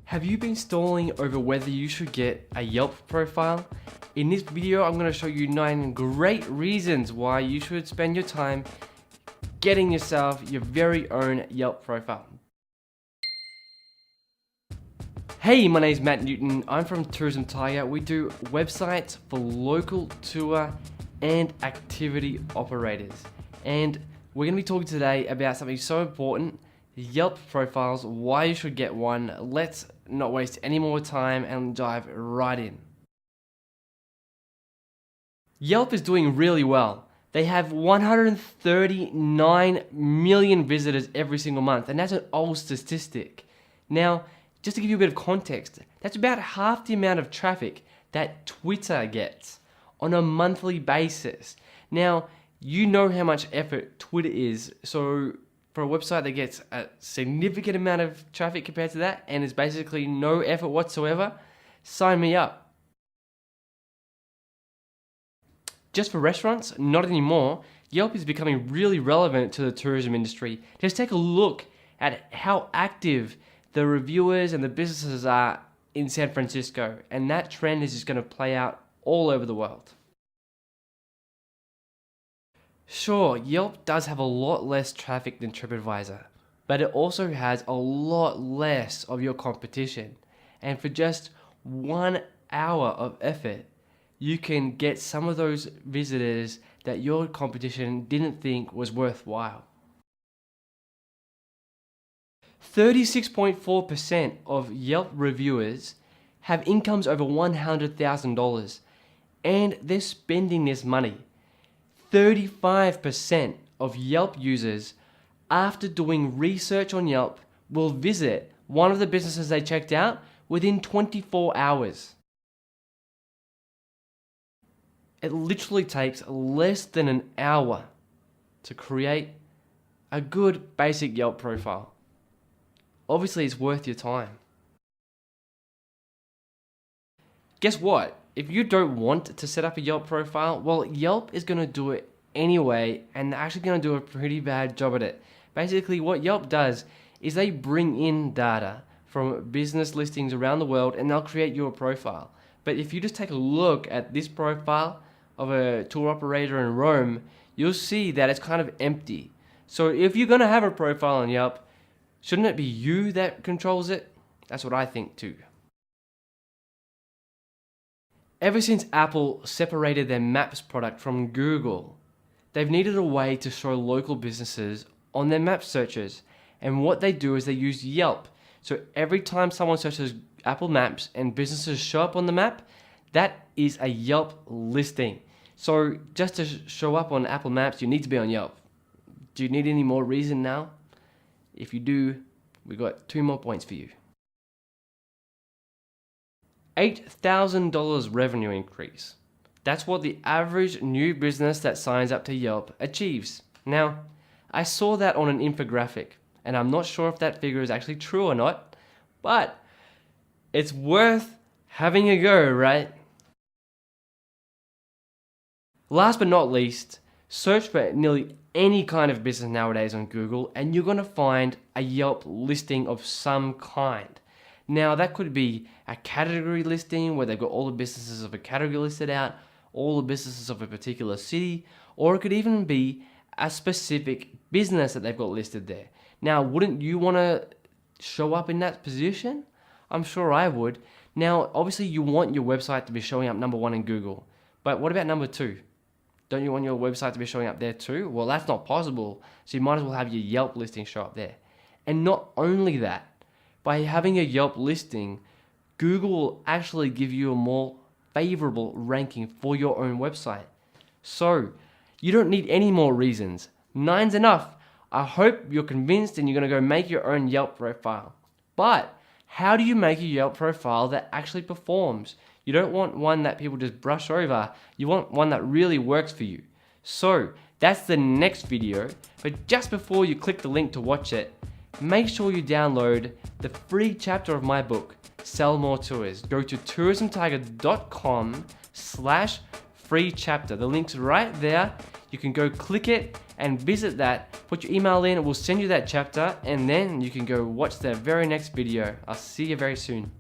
Have you been stalling over whether you should get a Yelp profile? In this video, I'm going to show you 9 great reasons why you should spend your time getting yourself your very own Yelp profile. Hey, my name is Matt Newton. I'm from Tourism Tiger. We do websites for local tour and activity operators. And we're going to be talking today about something so important, Yelp profiles, why you should get one. Let's not waste any more time and dive right in. Yelp is doing really well. They have 139 million visitors every single month, and that's an old statistic. Now, just to give you a bit of context, that's about half the amount of traffic that Twitter gets on a monthly basis. Now, you know how much effort Twitter is, so for a website that gets a significant amount of traffic compared to that and is basically no effort whatsoever, sign me up. Just for restaurants? Not anymore. Yelp is becoming really relevant to the tourism industry. Just take a look at how active the reviewers and the businesses are in San Francisco, and that trend is just going to play out all over the world. Sure, Yelp does have a lot less traffic than TripAdvisor, but it also has a lot less of your competition. And for just 1 hour of effort, you can get some of those visitors that your competition didn't think was worthwhile. 36.4% of Yelp reviewers have incomes over $100,000, and they're spending this money. 35% of Yelp users, after doing research on Yelp, will visit one of the businesses they checked out within 24 hours. It literally takes less than an hour to create a good basic Yelp profile. Obviously, it's worth your time. Guess what? If you don't want to set up a Yelp profile, well, Yelp is going to do it anyway, and they're actually going to do a pretty bad job at it. Basically, what Yelp does is they bring in data from business listings around the world, and they'll create your profile. But if you just take a look at this profile of a tour operator in Rome, you'll see that it's kind of empty. So if you're going to have a profile on Yelp, shouldn't it be you that controls it? That's what I think too. Ever since Apple separated their Maps product from Google, they've needed a way to show local businesses on their map searches. And what they do is they use Yelp. So every time someone searches Apple Maps and businesses show up on the map, that is a Yelp listing. So just to show up on Apple Maps, you need to be on Yelp. Do you need any more reason now? If you do, we got 2 more points for you. $8,000 revenue increase. That's what the average new business that signs up to Yelp achieves. Now, I saw that on an infographic, and I'm not sure if that figure is actually true or not, but it's worth having a go, right? Last but not least, search for nearly any kind of business nowadays on Google, and you're going to find a Yelp listing of some kind. Now, that could be a category listing where they've got all the businesses of a category listed out, all the businesses of a particular city, or it could even be a specific business that they've got listed there. Now, wouldn't you want to show up in that position? I'm sure I would. Now, obviously, you want your website to be showing up number 1 in Google, but what about number 2? Don't you want your website to be showing up there too? Well, that's not possible, so you might as well have your Yelp listing show up there. And not only that, by having a Yelp listing, Google will actually give you a more favorable ranking for your own website. So, you don't need any more reasons. 9's enough. I hope you're convinced and you're going to go make your own Yelp profile. But, how do you make a Yelp profile that actually performs? You don't want one that people just brush over. You want one that really works for you. So, that's the next video. But just before you click the link to watch it, make sure you download the free chapter of my book, Sell More Tours. Go to tourismtiger.com/free chapter. The link's right there. You can go click it and visit that, put your email in, we'll send you that chapter, and then you can go watch the very next video. I'll see you very soon.